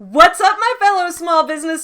What's up, my fellow small business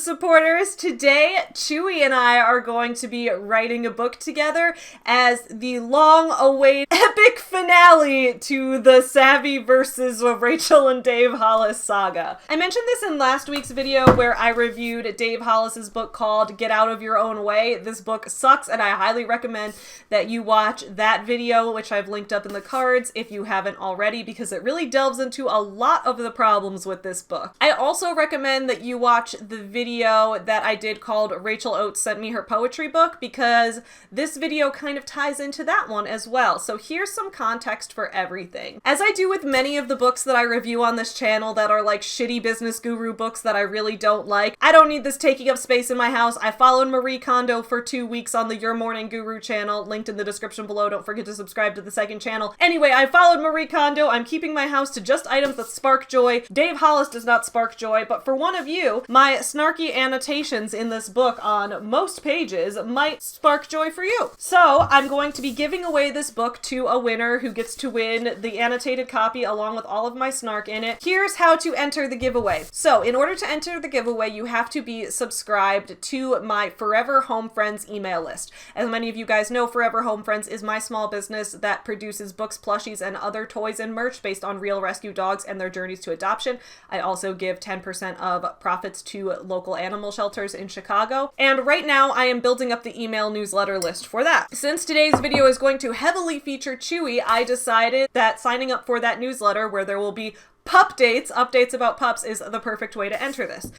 supporters? Today, Chewie and I are going to be writing a book together as the long-awaited epic finale to the Savvy versus Rachel and Dave Hollis saga. I mentioned this in last week's video where I reviewed Dave Hollis's book called Get Out of Your Own Way. This book sucks, and I highly recommend that you watch that video, which I've linked up in the cards if you haven't already, because it really delves into a lot of the problems with this book. I also recommend that you watch the video that I did called Rachel Oates Sent Me Her Poetry Book, because this video kind of ties into that one as well. So here's some context for everything. As I do with many of the books that I review on this channel that are like shitty business guru books that I really don't like, I don't need this taking up space in my house. I followed Marie Kondo for 2 weeks on the Your Morning Guru channel, linked in the description below. Don't forget to subscribe to the second channel. Anyway, I followed Marie Kondo. I'm keeping my house to just items that spark joy. Dave Hollis does not spark joy, but for one of you, my snarky annotations in this book on most pages might spark joy for you. So I'm going to be giving away this book to a winner who gets to win the annotated copy along with all of my snark in it. Here's how to enter the giveaway. So in order to enter the giveaway, you have to be subscribed to my Forever Home Friends email list. As many of you guys know, Forever Home Friends is my small business that produces books, plushies, and other toys and merch based on real rescue dogs and their journeys to adoption. I also give 10% of profits to local animal shelters in Chicago. And right now I am building up the email newsletter list for that. Since today's video is going to heavily feature Chewie, I decided that signing up for that newsletter, where there will be pup updates about pups, is the perfect way to enter this.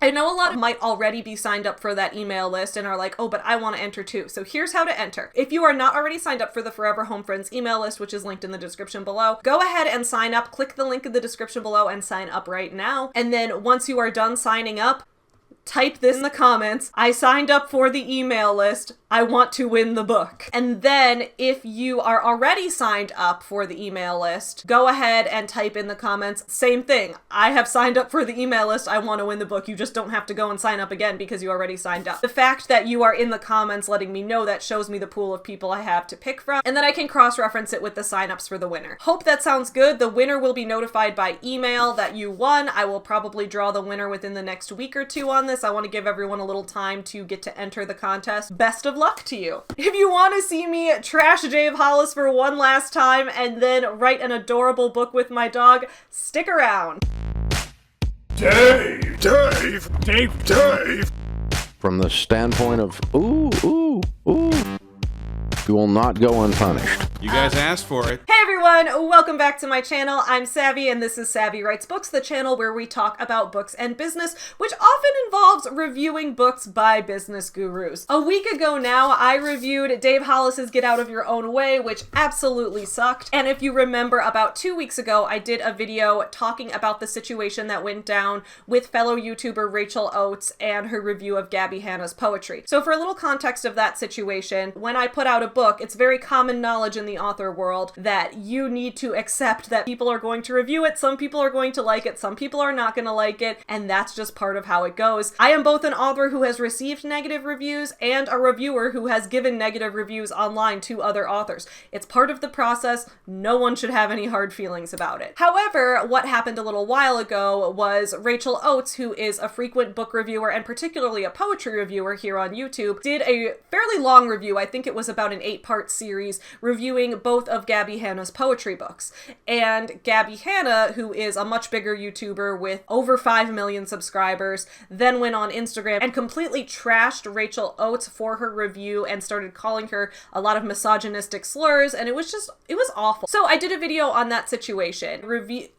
I know a lot of might already be signed up for that email list and are like, oh, but I want to enter too. So here's how to enter. If you are not already signed up for the Forever Home Friends email list, which is linked in the description below, go ahead and sign up. Click the link in the description below and sign up right now. And then once you are done signing up, type this in the comments: I signed up for the email list. I want to win the book. And then if you are already signed up for the email list, go ahead and type in the comments, same thing: I have signed up for the email list. I want to win the book. You just don't have to go and sign up again because you already signed up. The fact that you are in the comments letting me know that shows me the pool of people I have to pick from, and then I can cross-reference it with the signups for the winner. Hope that sounds good. The winner will be notified by email that you won. I will probably draw the winner within the next week or two on this. I want to give everyone a little time to get to enter the contest. Best of luck to you. If you want to see me trash Dave Hollis for one last time and then write an adorable book with my dog, stick around. Dave! From the standpoint of, ooh, you will not go unpunished. You guys asked for it. Hey everyone, welcome back to my channel. I'm Savvy and this is Savvy Writes Books, the channel where we talk about books and business, which often involves reviewing books by business gurus. A week ago now, I reviewed Dave Hollis's Get Out of Your Own Way, which absolutely sucked. And if you remember, about 2 weeks ago, I did a video talking about the situation that went down with fellow YouTuber Rachel Oates and her review of Gabby Hanna's poetry. So for a little context of that situation, when I put out a book, it's very common knowledge in the author world that you need to accept that people are going to review it. Some people are going to like it, some people are not going to like it, and that's just part of how it goes. I am both an author who has received negative reviews and a reviewer who has given negative reviews online to other authors. It's part of the process. No one should have any hard feelings about it. However, what happened a little while ago was Rachel Oates, who is a frequent book reviewer and particularly a poetry reviewer here on YouTube, did a fairly long review. I think it was about an 8-part series reviewing both of Gabby Hanna's poetry books. And Gabby Hanna, who is a much bigger YouTuber with over 5 million subscribers, then went on Instagram and completely trashed Rachel Oates for her review and started calling her a lot of misogynistic slurs, and it was awful. So I did a video on that situation.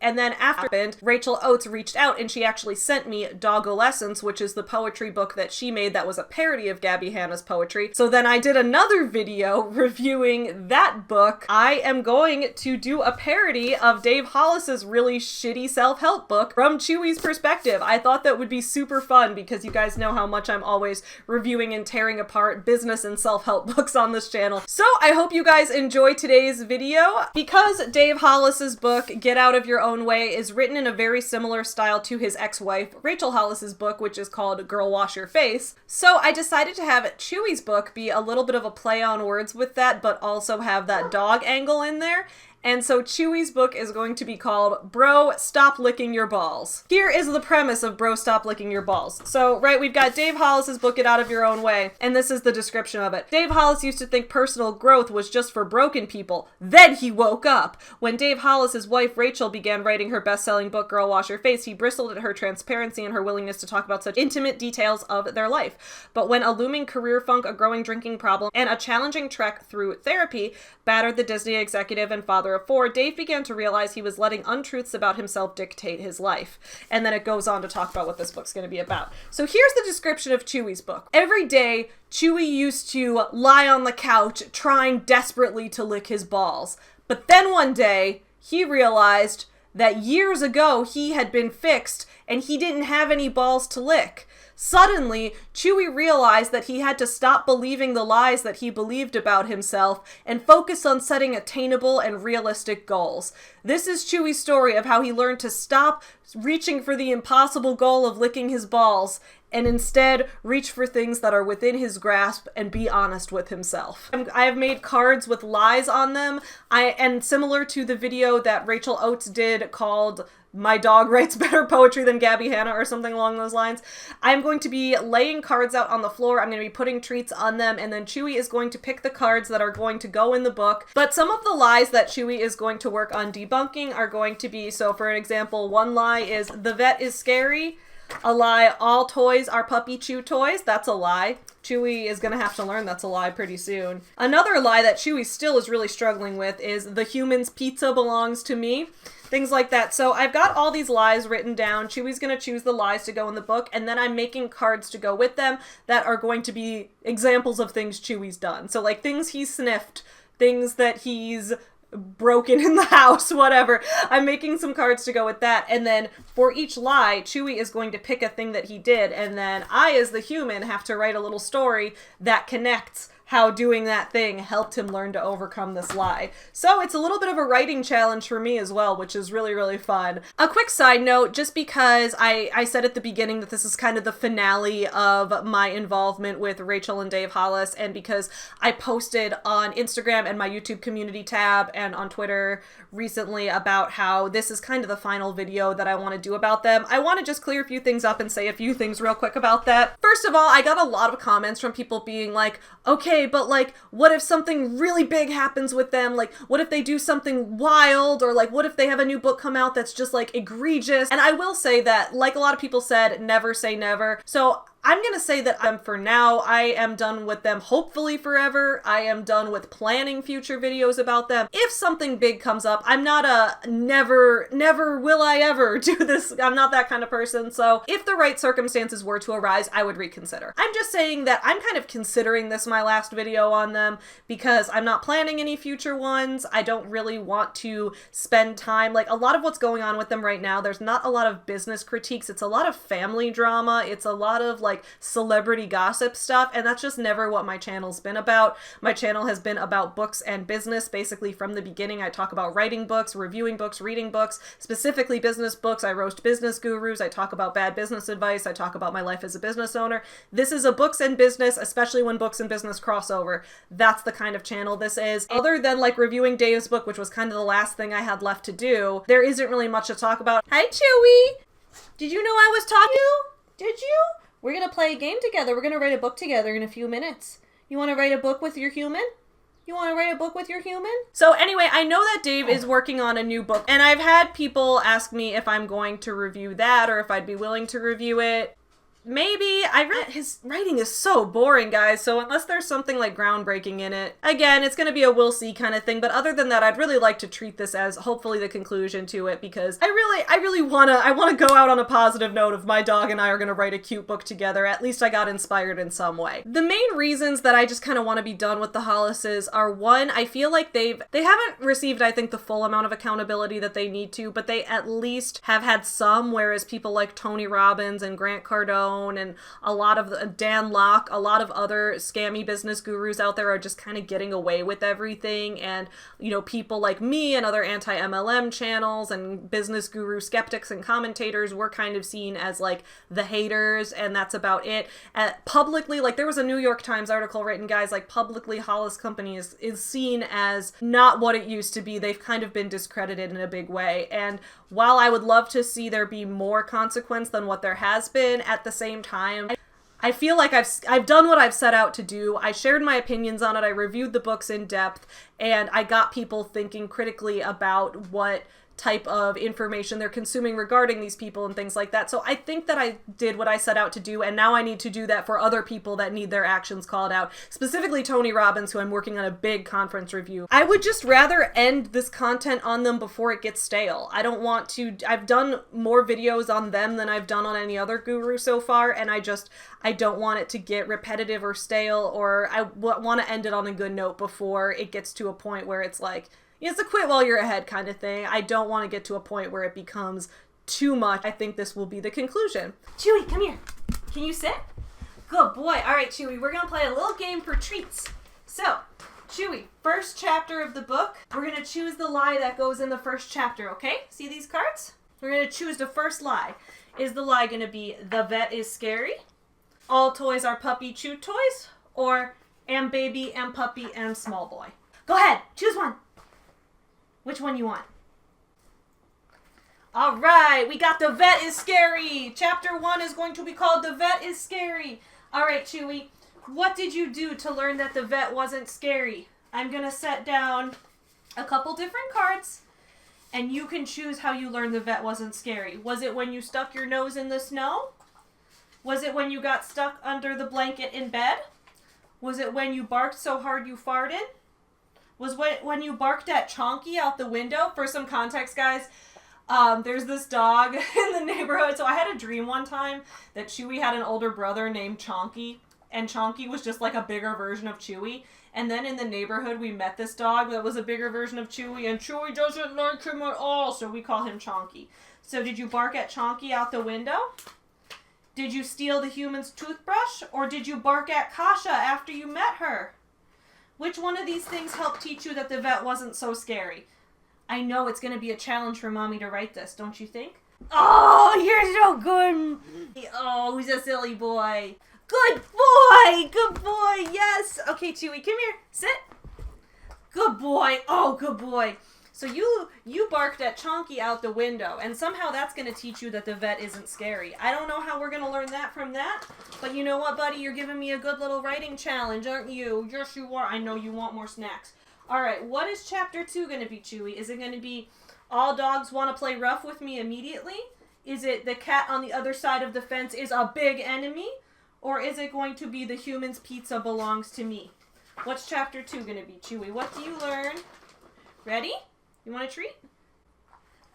And then after Rachel Oates reached out and she actually sent me Doggolescence, which is the poetry book that she made that was a parody of Gabby Hanna's poetry. So then I did another video reviewing that book. I am going to do a parody of Dave Hollis's really shitty self-help book from Chewie's perspective. I thought that would be super fun because you guys know how much I'm always reviewing and tearing apart business and self-help books on this channel. So I hope you guys enjoy today's video. Because Dave Hollis's book, Get Out of Your Own Way, is written in a very similar style to his ex-wife, Rachel Hollis's book, which is called Girl Wash Your Face. So I decided to have Chewie's book be a little bit of a play on words with that, but also have that dog angle in there. And so Chewie's book is going to be called Bro, Stop Licking Your Balls. Here is the premise of Bro, Stop Licking Your Balls. So, right, we've got Dave Hollis's book, Get Out of Your Own Way, and this is the description of it. Dave Hollis used to think personal growth was just for broken people. Then he woke up. When Dave Hollis's wife, Rachel, began writing her best-selling book, Girl Wash Your Face, he bristled at her transparency and her willingness to talk about such intimate details of their life. But when a looming career funk, a growing drinking problem, and a challenging trek through therapy battered the Disney executive and father of four, Dave began to realize he was letting untruths about himself dictate his life. And then it goes on to talk about what this book's going to be about. So here's the description of Chewie's book. Every day, Chewie used to lie on the couch trying desperately to lick his balls. But then one day, he realized that years ago he had been fixed and he didn't have any balls to lick. Suddenly, Chewie realized that he had to stop believing the lies that he believed about himself and focus on setting attainable and realistic goals. This is Chewie's story of how he learned to stop reaching for the impossible goal of licking his balls and instead reach for things that are within his grasp and be honest with himself. I have made cards with lies on them, and similar to the video that Rachel Oates did called My Dog Writes Better Poetry Than Gabby Hanna or something along those lines, I'm going to be laying cards out on the floor. I'm going to be putting treats on them, and then Chewie is going to pick the cards that are going to go in the book. But some of the lies that Chewie is going to work on debunking are going to be, so for an example, one lie is the vet is scary. A lie, all toys are puppy chew toys. That's a lie. Chewie is going to have to learn that's a lie pretty soon. Another lie that Chewie still is really struggling with is the human's pizza belongs to me. Things like that. So I've got all these lies written down. Chewie's going to choose the lies to go in the book, and then I'm making cards to go with them that are going to be examples of things Chewie's done. So like things he's sniffed, things that he's broken in the house, whatever. I'm making some cards to go with that, and then for each lie, Chewie is going to pick a thing that he did, and then I, as the human, have to write a little story that connects how doing that thing helped him learn to overcome this lie. So it's a little bit of a writing challenge for me as well, which is really, really fun. A quick side note, just because I said at the beginning that this is kind of the finale of my involvement with Rachel and Dave Hollis, and because I posted on Instagram and my YouTube community tab and on Twitter recently about how this is kind of the final video that I want to do about them, I want to just clear a few things up and say a few things real quick about that. First of all, I got a lot of comments from people being like, okay, but like, what if something really big happens with them? Like, what if they do something wild? Or like, what if they have a new book come out that's just like egregious? And I will say that, like a lot of people said, never say never. So I'm going to say that for now, I am done with them, hopefully forever. I am done with planning future videos about them. If something big comes up, I'm not a never will I ever do this. I'm not that kind of person. So if the right circumstances were to arise, I would reconsider. I'm just saying that I'm kind of considering this my last video on them because I'm not planning any future ones. I don't really want to spend time, like a lot of what's going on with them right now, there's not a lot of business critiques. It's a lot of family drama. It's a lot of like celebrity gossip stuff, and that's just never what my channel's been about. My channel has been about books and business basically from the beginning. I talk about writing books, reviewing books, reading books, specifically business books. I roast business gurus. I talk about bad business advice. I talk about my life as a business owner. This is a books and business, especially when books and business crossover. That's the kind of channel this is. Other than like reviewing Dave's book, which was kind of the last thing I had left to do, there isn't really much to talk about. Hi, Chewie! Did you know I was talking to you? Did you? We're going to play a game together. We're going to write a book together in a few minutes. You want to write a book with your human? You want to write a book with your human? So anyway, I know that Dave is working on a new book, and I've had people ask me if I'm going to review that or if I'd be willing to review it. Maybe. I read his writing is so boring, guys, so unless there's something like groundbreaking in it, again, it's going to be a we'll see kind of thing, but other than that, I'd really like to treat this as hopefully the conclusion to it, because I really want to go out on a positive note of my dog and I are going to write a cute book together. At least I got inspired in some way. The main reasons that I just kind of want to be done with the Hollises are, one, I feel like they haven't received, I think, the full amount of accountability that they need to, but they at least have had some, whereas people like Tony Robbins and Grant Cardone Ramon and a lot of Dan Locke, a lot of other scammy business gurus out there are just kind of getting away with everything. And, you know, people like me and other anti-MLM channels and business guru skeptics and commentators were kind of seen as like the haters, and that's about it. Publicly, like there was a New York Times article written, guys, like publicly Hollis Company is seen as not what it used to be. They've kind of been discredited in a big way. And while I would love to see there be more consequence than what there has been, at the same time, I feel like I've done what I've set out to do. I shared my opinions on it. I reviewed the books in depth, and I got people thinking critically about what type of information they're consuming regarding these people and things like that. So I think that I did what I set out to do, and now I need to do that for other people that need their actions called out, specifically Tony Robbins, who I'm working on a big conference review. I would just rather end this content on them before it gets stale. I don't want to, I've done more videos on them than I've done on any other guru so far, and I don't want it to get repetitive or stale, or I want to end it on a good note before it gets to a point where it's like, it's a quit while you're ahead kind of thing. I don't want to get to a point where it becomes too much. I think this will be the conclusion. Chewie, come here. Can you sit? Good boy. All right, Chewie, we're going to play a little game for treats. So, Chewie, first chapter of the book, we're going to choose the lie that goes in the first chapter, okay? See these cards? We're going to choose the first lie. Is the lie going to be, the vet is scary? All toys are puppy chew toys? Or, am baby, am puppy, am small boy? Go ahead, choose one. Which one you want? All right, we got the vet is scary. Chapter 1 is going to be called The Vet is Scary. All right, Chewie, what did you do to learn that the vet wasn't scary? I'm going to set down a couple different cards, and you can choose how you learned the vet wasn't scary. Was it when you stuck your nose in the snow? Was it when you got stuck under the blanket in bed? Was it when you barked so hard you farted? Was when you barked at Chonky out the window? For some context, guys, there's this dog in the neighborhood. So I had a dream one time that Chewie had an older brother named Chonky, and Chonky was just like a bigger version of Chewie. And then in the neighborhood, we met this dog that was a bigger version of Chewie, and Chewie doesn't like him at all, so we call him Chonky. So did you bark at Chonky out the window? Did you steal the human's toothbrush? Or did you bark at Kasha after you met her? Which one of these things helped teach you that the vet wasn't so scary? I know it's going to be a challenge for Mommy to write this, don't you think? Oh, you're so good. Oh, he's a silly boy. Good boy. Good boy. Yes. Okay, Chewie, come here. Sit. Good boy. Oh, good boy. So you barked at Chonky out the window, and somehow that's going to teach you that the vet isn't scary. I don't know how we're going to learn that from that, but you know what, buddy? You're giving me a good little writing challenge, aren't you? Yes, you are. I know you want more snacks. All right, what is chapter 2 going to be, Chewie? Is it going to be all dogs want to play rough with me immediately? Is it the cat on the other side of the fence is a big enemy? Or is it going to be the human's pizza belongs to me? What's chapter 2 going to be, Chewie? What do you learn? Ready? You want a treat?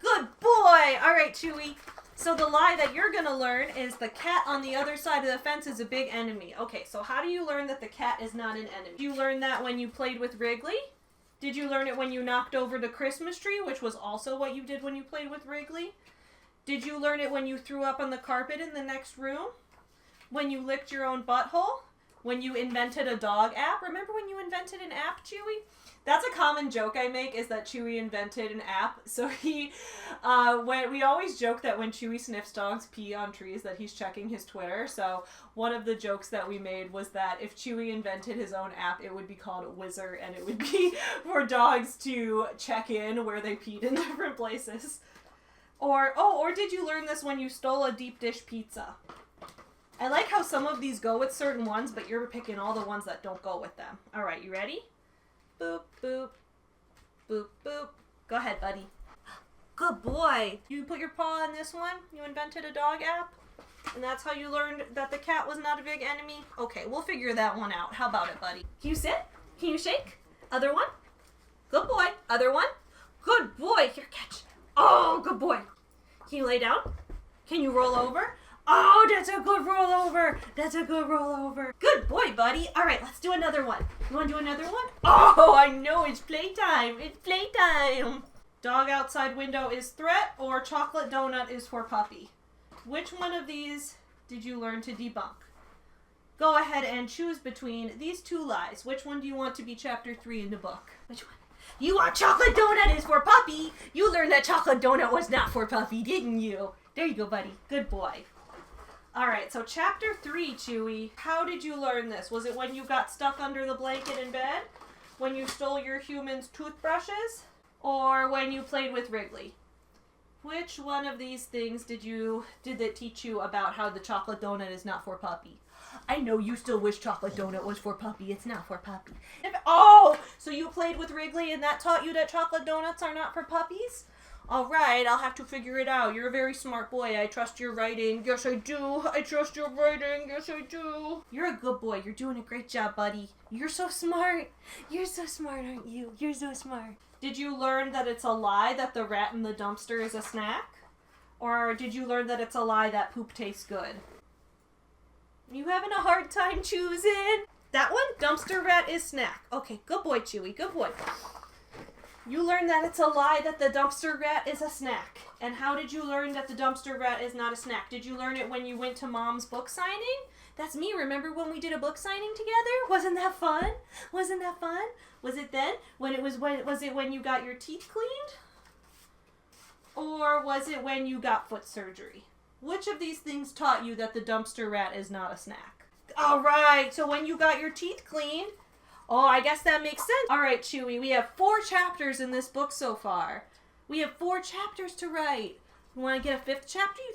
Good boy! All right, Chewie. So the lie that you're going to learn is the cat on the other side of the fence is a big enemy. Okay, so how do you learn that the cat is not an enemy? Did you learn that when you played with Wrigley? Did you learn it when you knocked over the Christmas tree, which was also what you did when you played with Wrigley? Did you learn it when you threw up on the carpet in the next room? When you licked your own butthole? When you invented a dog app? Remember when you invented an app, Chewie? That's a common joke I make, is that Chewie invented an app. So we always joke that when Chewie sniffs dogs pee on trees that he's checking his Twitter. So one of the jokes that we made was that if Chewie invented his own app, it would be called Whizzer, and it would be for dogs to check in where they peed in different places. Or did you learn this when you stole a deep dish pizza? I like how some of these go with certain ones, but you're picking all the ones that don't go with them. All right, you ready? Boop, boop, boop, boop. Go ahead, buddy. Good boy. You put your paw on this one? You invented a dog app? And that's how you learned that the cat was not a big enemy? Okay, we'll figure that one out. How about it, buddy? Can you sit? Can you shake? Other one? Good boy. Other one? Good boy. Here, catch. Oh, good boy. Can you lay down? Can you roll over? Oh, that's a good rollover. That's a good rollover. Good boy, buddy. All right, let's do another one. You want to do another one? Oh, I know. It's playtime. It's playtime. Dog outside window is threat, or chocolate donut is for puppy. Which one of these did you learn to debunk? Go ahead and choose between these two lies. Which one do you want to be chapter 3 in the book? Which one? You want chocolate donut is for puppy. You learned that chocolate donut was not for puppy, didn't you? There you go, buddy. Good boy. All right, so chapter 3, Chewie. How did you learn this? Was it when you got stuck under the blanket in bed? When you stole your human's toothbrushes? Or when you played with Wrigley? Which one of these things did it teach you about how the chocolate donut is not for puppy? I know you still wish chocolate donut was for puppy. It's not for puppy. Oh, so you played with Wrigley and that taught you that chocolate donuts are not for puppies? All right, I'll have to figure it out. You're a very smart boy. I trust your writing. Yes, I do. I trust your writing. Yes, I do. You're a good boy. You're doing a great job, buddy. You're so smart. You're so smart, aren't you? You're so smart. Did you learn that it's a lie that the rat in the dumpster is a snack? Or did you learn that it's a lie that poop tastes good? You having a hard time choosing? That one? Dumpster rat is snack. Okay, good boy, Chewie. Good boy. You learned that it's a lie that the dumpster rat is a snack. And how did you learn that the dumpster rat is not a snack? Did you learn it when you went to Mom's book signing? That's me. Remember when we did a book signing together? Wasn't that fun? Wasn't that fun? Was it then? Was it when you got your teeth cleaned? Or was it when you got foot surgery? Which of these things taught you that the dumpster rat is not a snack? All right, so when you got your teeth cleaned. Oh, I guess that makes sense. All right, Chewie, we have 4 chapters in this book so far. We have 4 chapters to write. You want to get a 5th chapter? You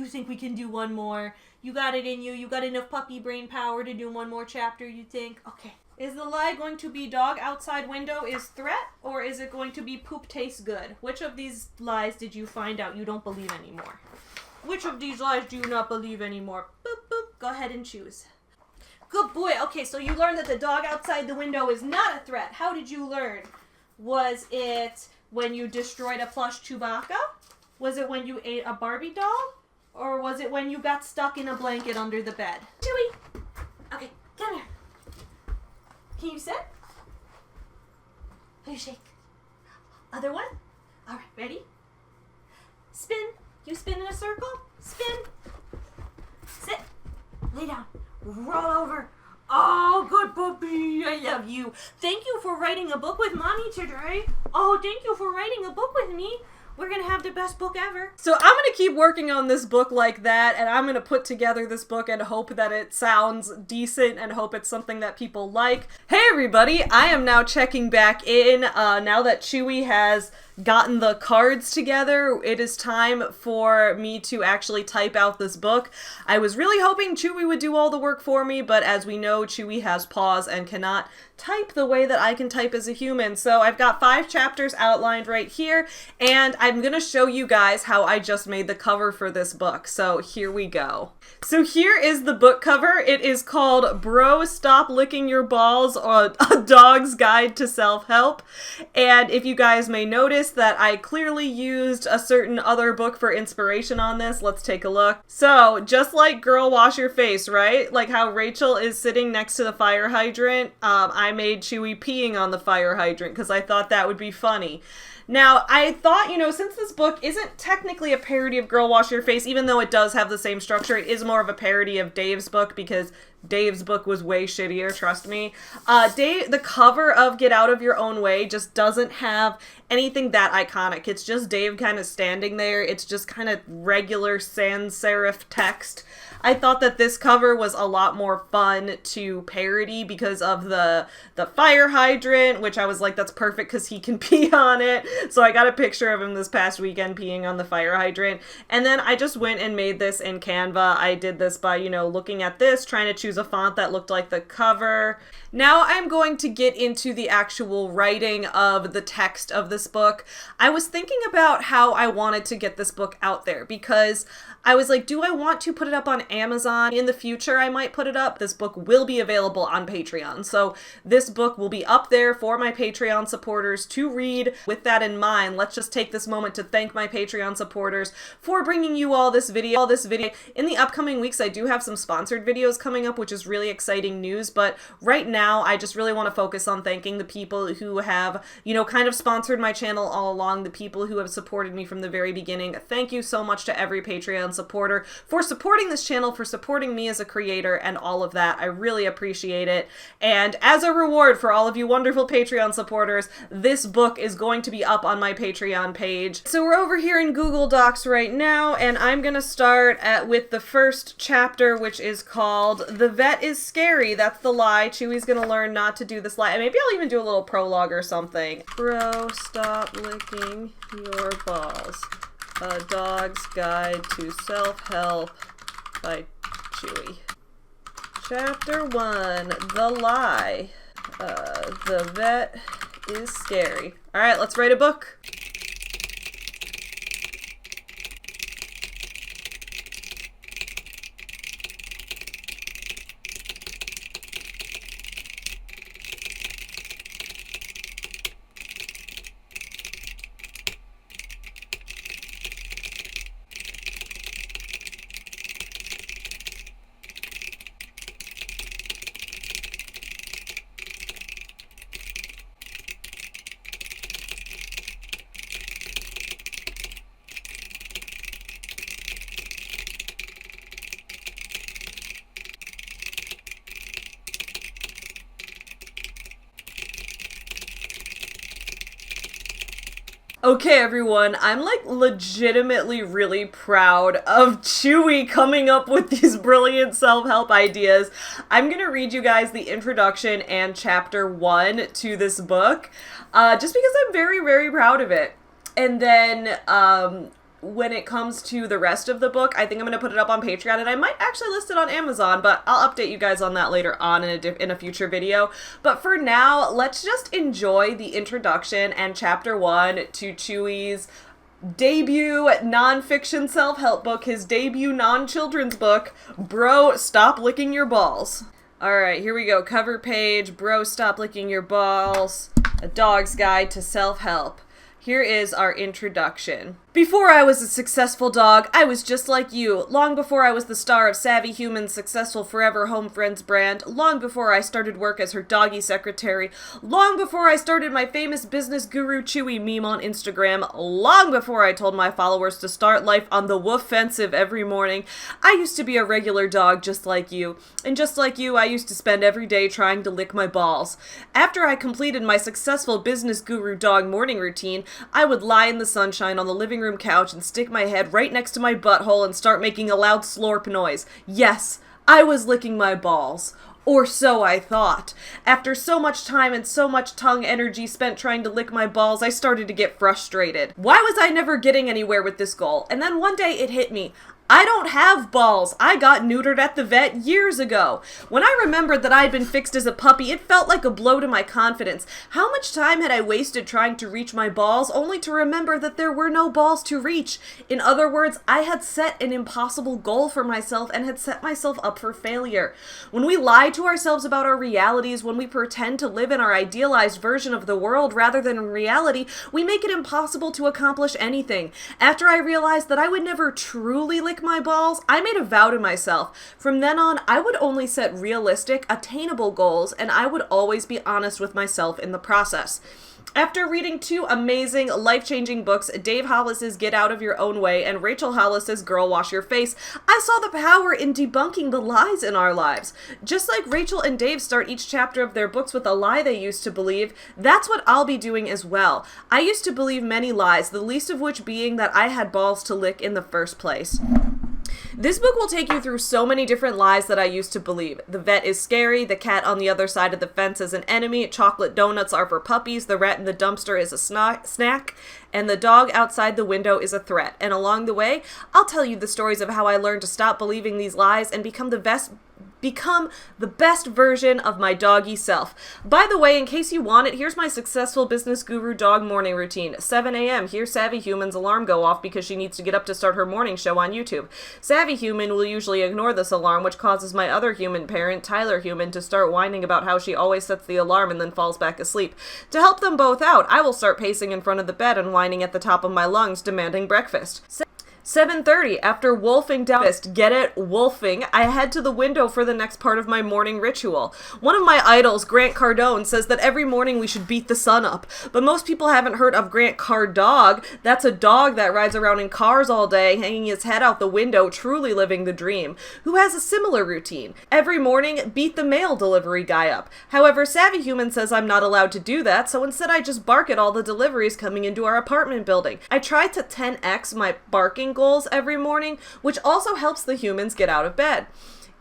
think we can do one more? You got it in you. You got enough puppy brain power to do one more chapter, you think? Okay. Is the lie going to be dog outside window is threat, or is it going to be poop tastes good? Which of these lies did you find out you don't believe anymore? Which of these lies do you not believe anymore? Boop, boop. Go ahead and choose. Good boy. Okay, so you learned that the dog outside the window is not a threat. How did you learn? Was it when you destroyed a plush Chewbacca? Was it when you ate a Barbie doll? Or was it when you got stuck in a blanket under the bed? Chewie! Okay, come here. Can you sit? Can you shake? Other one? All right, ready? Spin. You spin in a circle. Spin. Sit. Lay down. Roll over. Oh, good puppy. I love you. Thank you for writing a book with Mommy today. Oh, thank you for writing a book with me. We're going to have the best book ever. So I'm going to keep working on this book like that, and I'm going to put together this book and hope that it sounds decent and hope it's something that people like. Hey everybody, I am now checking back in now that Chewie has gotten the cards together. It is time for me to actually type out this book. I was really hoping Chewie would do all the work for me, but as we know, Chewie has paws and cannot type the way that I can type as a human. So I've got 5 chapters outlined right here, and I'm gonna show you guys how I just made the cover for this book. So here we go. So here is the book cover. It is called Bro Stop Licking Your Balls, or A Dog's Guide to Self-Help. And if you guys may notice that I clearly used a certain other book for inspiration on this. Let's take a look. So just like Girl Wash Your Face, right? Like how Rachel is sitting next to the fire hydrant, I made Chewie peeing on the fire hydrant because I thought that would be funny. Now, I thought, since this book isn't technically a parody of Girl Wash Your Face, even though it does have the same structure, it is more of a parody of Dave's book because Dave's book was way shittier, trust me. The cover of Get Out of Your Own Way just doesn't have anything that iconic. It's just Dave kind of standing there. It's just kind of regular sans serif text. I thought that this cover was a lot more fun to parody because of the fire hydrant, which I was like, that's perfect because he can pee on it. So I got a picture of him this past weekend peeing on the fire hydrant. And then I just went and made this in Canva. I did this by, looking at this, trying to choose a font that looked like the cover. Now I'm going to get into the actual writing of the text of this book. I was thinking about how I wanted to get this book out there because I was like, do I want to put it up on Amazon? In the future, I might put it up. This book will be available on Patreon. So this book will be up there for my Patreon supporters to read. With that in mind, let's just take this moment to thank my Patreon supporters for bringing you all this video. In the upcoming weeks, I do have some sponsored videos coming up, which is really exciting news. But right now, I just really want to focus on thanking the people who have, kind of sponsored my channel all along, the people who have supported me from the very beginning. Thank you so much to every Patreon supporter, for supporting this channel, for supporting me as a creator, and all of that. I really appreciate it. And as a reward for all of you wonderful Patreon supporters, this book is going to be up on my Patreon page. So we're over here in Google Docs right now, and I'm gonna start with the first chapter, which is called The Vet is Scary. That's the lie. Chewie's gonna learn not to do this lie. Maybe I'll even do a little prologue or something. Bro, stop licking your balls. A Dog's Guide to Self-Help by Chewie. Chapter 1, The Lie. The Vet is Scary. Alright, let's write a book. Okay, everyone, I'm like legitimately really proud of Chewie coming up with these brilliant self-help ideas. I'm gonna read you guys the introduction and chapter 1 to this book, just because I'm very, very proud of it. And then, when it comes to the rest of the book, I think I'm going to put it up on Patreon, and I might actually list it on Amazon, but I'll update you guys on that later on in a future video. But for now, let's just enjoy the introduction and chapter 1 to Chewie's debut nonfiction self-help book, his debut non-children's book, Bro, Stop Licking Your Balls. Alright, here we go. Cover page, Bro, Stop Licking Your Balls, A Dog's Guide to Self-Help. Here is our introduction. Before I was a successful dog, I was just like you. Long before I was the star of Savvy Human's successful Forever Home Friends brand, long before I started work as her doggy secretary, long before I started my famous business guru Chewie meme on Instagram, long before I told my followers to start life on the woofensive every morning, I used to be a regular dog just like you. And just like you, I used to spend every day trying to lick my balls. After I completed my successful business guru dog morning routine, I would lie in the sunshine on the living room couch and stick my head right next to my butthole and start making a loud slurp noise. Yes, I was licking my balls. Or so I thought. After so much time and so much tongue energy spent trying to lick my balls, I started to get frustrated. Why was I never getting anywhere with this goal? And then one day it hit me. I don't have balls. I got neutered at the vet years ago. When I remembered that I'd been fixed as a puppy, it felt like a blow to my confidence. How much time had I wasted trying to reach my balls, only to remember that there were no balls to reach? In other words, I had set an impossible goal for myself and had set myself up for failure. When we lie to ourselves about our realities, when we pretend to live in our idealized version of the world rather than in reality, we make it impossible to accomplish anything. After I realized that I would never truly lick my balls, I made a vow to myself. From then on, I would only set realistic, attainable goals, and I would always be honest with myself in the process. After reading 2 amazing, life-changing books, Dave Hollis's Get Out of Your Own Way and Rachel Hollis's Girl Wash Your Face, I saw the power in debunking the lies in our lives. Just like Rachel and Dave start each chapter of their books with a lie they used to believe, that's what I'll be doing as well. I used to believe many lies, the least of which being that I had balls to lick in the first place. This book will take you through so many different lies that I used to believe. The vet is scary, the cat on the other side of the fence is an enemy, chocolate donuts are for puppies, the rat in the dumpster is a snack, and the dog outside the window is a threat. And along the way, I'll tell you the stories of how I learned to stop believing these lies and become the best version of my doggy self. By the way, in case you want it, here's my successful business guru dog morning routine. 7 a.m. Hear Savvy Human's alarm go off because she needs to get up to start her morning show on YouTube. Savvy Human will usually ignore this alarm, which causes my other human parent, Tyler Human, to start whining about how she always sets the alarm and then falls back asleep. To help them both out, I will start pacing in front of the bed and whining at the top of my lungs, demanding breakfast. 7:30, after wolfing down fist, get it, wolfing, I head to the window for the next part of my morning ritual. One of my idols, Grant Cardone, says that every morning we should beat the sun up, but most people haven't heard of Grant Cardog. That's a dog that rides around in cars all day, hanging his head out the window, truly living the dream, who has a similar routine. Every morning, beat the mail delivery guy up. However, Savvy Human says I'm not allowed to do that, so instead I just bark at all the deliveries coming into our apartment building. I try to 10x my barking goals every morning, which also helps the humans get out of bed.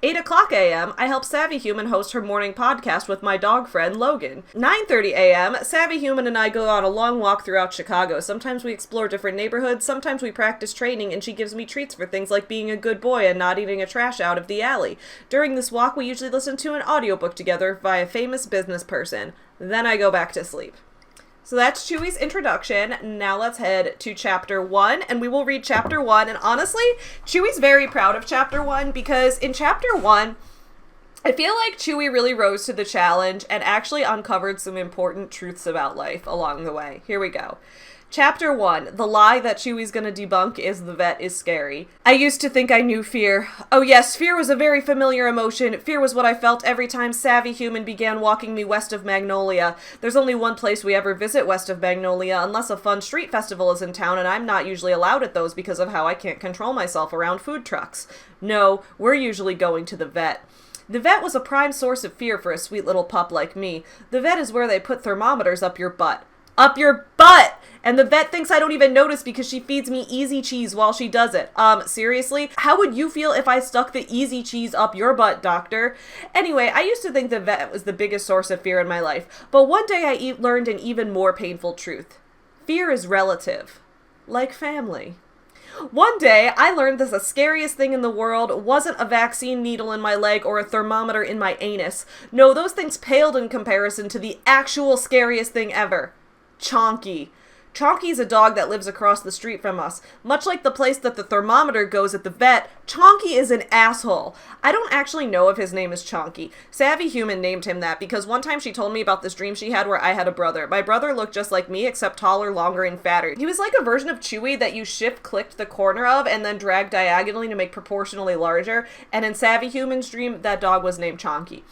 8 o'clock a.m., I help Savvy Human host her morning podcast with my dog friend, Logan. 9:30 a.m., Savvy Human and I go on a long walk throughout Chicago. Sometimes we explore different neighborhoods, sometimes we practice training, and she gives me treats for things like being a good boy and not eating a trash out of the alley. During this walk, we usually listen to an audiobook together by a famous business person. Then I go back to sleep. So that's Chewie's introduction. Now let's head to chapter 1, and we will read chapter 1. And honestly, Chewie's very proud of chapter 1 because in chapter 1, I feel like Chewie really rose to the challenge and actually uncovered some important truths about life along the way. Here we go. Chapter 1, the lie that Chewie's gonna debunk is the vet is scary. I used to think I knew fear. Oh yes, fear was a very familiar emotion. Fear was what I felt every time Savvy Human began walking me west of Magnolia. There's only one place we ever visit west of Magnolia unless a fun street festival is in town, and I'm not usually allowed at those because of how I can't control myself around food trucks. No, we're usually going to the vet. The vet was a prime source of fear for a sweet little pup like me. The vet is where they put thermometers up your butt. Up your butt! And the vet thinks I don't even notice because she feeds me easy cheese while she does it. Seriously? How would you feel if I stuck the easy cheese up your butt, doctor? Anyway, I used to think the vet was the biggest source of fear in my life, but one day I learned an even more painful truth. Fear is relative. Like family. One day, I learned that the scariest thing in the world wasn't a vaccine needle in my leg or a thermometer in my anus. No, those things paled in comparison to the actual scariest thing ever. Chonky. Chonky's a dog that lives across the street from us. Much like the place that the thermometer goes at the vet, Chonky is an asshole. I don't actually know if his name is Chonky. Savvy Human named him that because one time she told me about this dream she had where I had a brother. My brother looked just like me, except taller, longer, and fatter. He was like a version of Chewie that you shift-clicked the corner of and then dragged diagonally to make proportionally larger, and in Savvy Human's dream, that dog was named Chonky.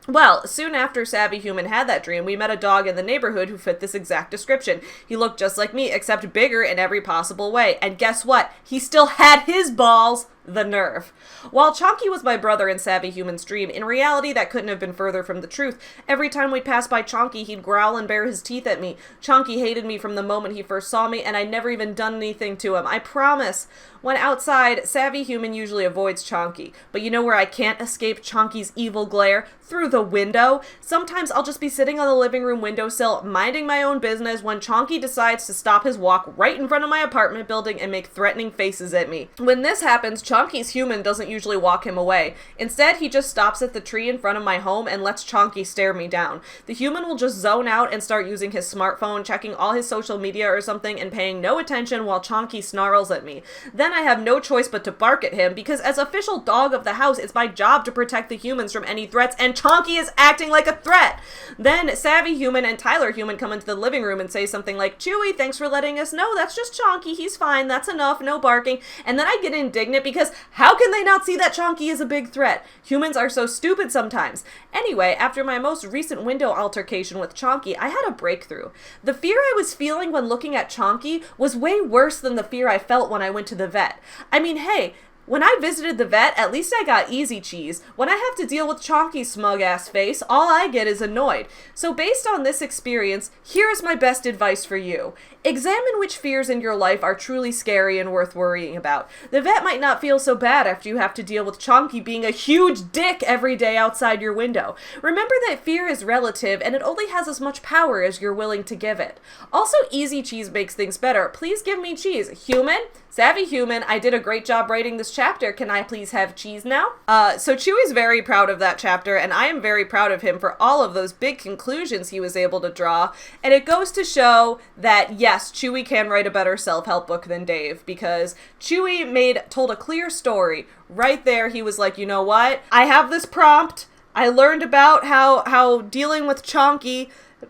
Well, soon after Savvy Human had that dream, we met a dog in the neighborhood who fit this exact description. He looked just like me, except bigger in every possible way. And guess what? He still had his balls. The nerve. While Chonky was my brother in Savvy Human's dream, in reality that couldn't have been further from the truth. Every time we passed by Chonky, he'd growl and bare his teeth at me. Chonky hated me from the moment he first saw me, and I'd never even done anything to him. I promise. When outside, Savvy Human usually avoids Chonky. But you know where I can't escape Chonky's evil glare? Through the window. Sometimes I'll just be sitting on the living room windowsill, minding my own business, when Chonky decides to stop his walk right in front of my apartment building and make threatening faces at me. When this happens, Chonky's human doesn't usually walk him away. Instead, he just stops at the tree in front of my home and lets Chonky stare me down. The human will just zone out and start using his smartphone, checking all his social media or something, and paying no attention while Chonky snarls at me. Then I have no choice but to bark at him, because as official dog of the house, it's my job to protect the humans from any threats, and Chonky is acting like a threat! Then Savvy Human and Tyler Human come into the living room and say something like, "Chewie, thanks for letting us know. That's just Chonky. He's fine. That's enough. No barking." And then I get indignant because how can they not see that Chonky is a big threat? Humans are so stupid sometimes. Anyway, after my most recent window altercation with Chonky, I had a breakthrough. The fear I was feeling when looking at Chonky was way worse than the fear I felt when I went to the vet. I mean, hey, when I visited the vet, at least I got easy cheese. When I have to deal with Chonky's smug-ass face, all I get is annoyed. So based on this experience, here is my best advice for you. Examine which fears in your life are truly scary and worth worrying about. The vet might not feel so bad after you have to deal with Chonky being a huge dick every day outside your window. Remember that fear is relative, and it only has as much power as you're willing to give it. Also, easy cheese makes things better. Please give me cheese. Human? Savvy Human, I did a great job writing this chapter. Can I please have cheese now? So Chewie's very proud of that chapter, and I am very proud of him for all of those big conclusions he was able to draw. And it goes to show that, yes, Chewie can write a better self-help book than Dave, because Chewie told a clear story. Right there, he was like, you know what? I have this prompt. I learned about how dealing with Chonky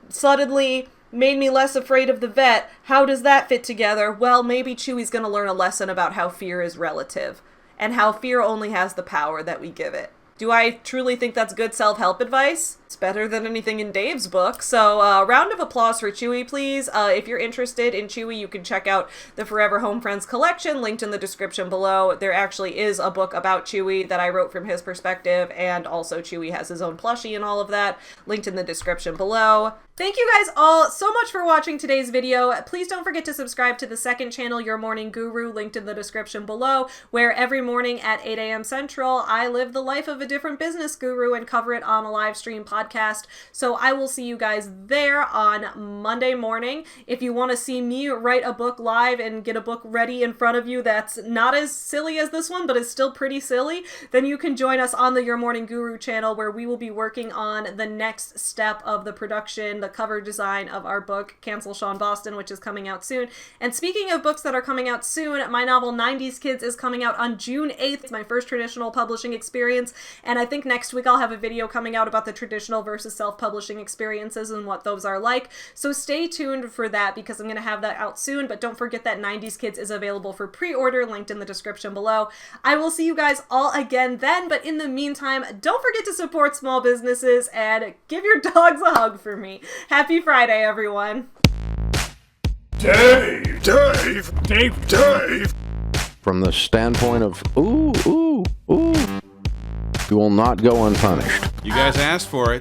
suddenly made me less afraid of the vet. How does that fit together? Well, maybe Chewie's gonna learn a lesson about how fear is relative, and how fear only has the power that we give it. Do I truly think that's good self-help advice? It's better than anything in Dave's book. So round of applause for Chewie, please. If you're interested in Chewie, you can check out the Forever Home Friends collection, linked in the description below. There actually is a book about Chewie that I wrote from his perspective, and also Chewie has his own plushie and all of that, linked in the description below. Thank you guys all so much for watching today's video. Please don't forget to subscribe to the second channel, Your Morning Guru, linked in the description below, where every morning at 8 a.m. Central, I live the life of a different business guru and cover it on a live stream podcast. So I will see you guys there on Monday morning. If you want to see me write a book live and get a book ready in front of you that's not as silly as this one, but is still pretty silly, then you can join us on the Your Morning Guru channel, where we will be working on the next step of the production, the cover design of our book, Cancel Sean Boston, which is coming out soon. And speaking of books that are coming out soon, my novel 90s Kids is coming out on June 8th. It's my first traditional publishing experience, and I think next week I'll have a video coming out about the traditional versus self-publishing experiences and what those are like. So stay tuned for that, because I'm going to have that out soon. But don't forget that 90s Kids is available for pre-order, linked in the description below. I will see you guys all again then, but in the meantime, don't forget to support small businesses and give your dogs a hug for me. Happy Friday, everyone. Dave! From the standpoint of, ooh, ooh, ooh, you will not go unpunished. You guys asked for it.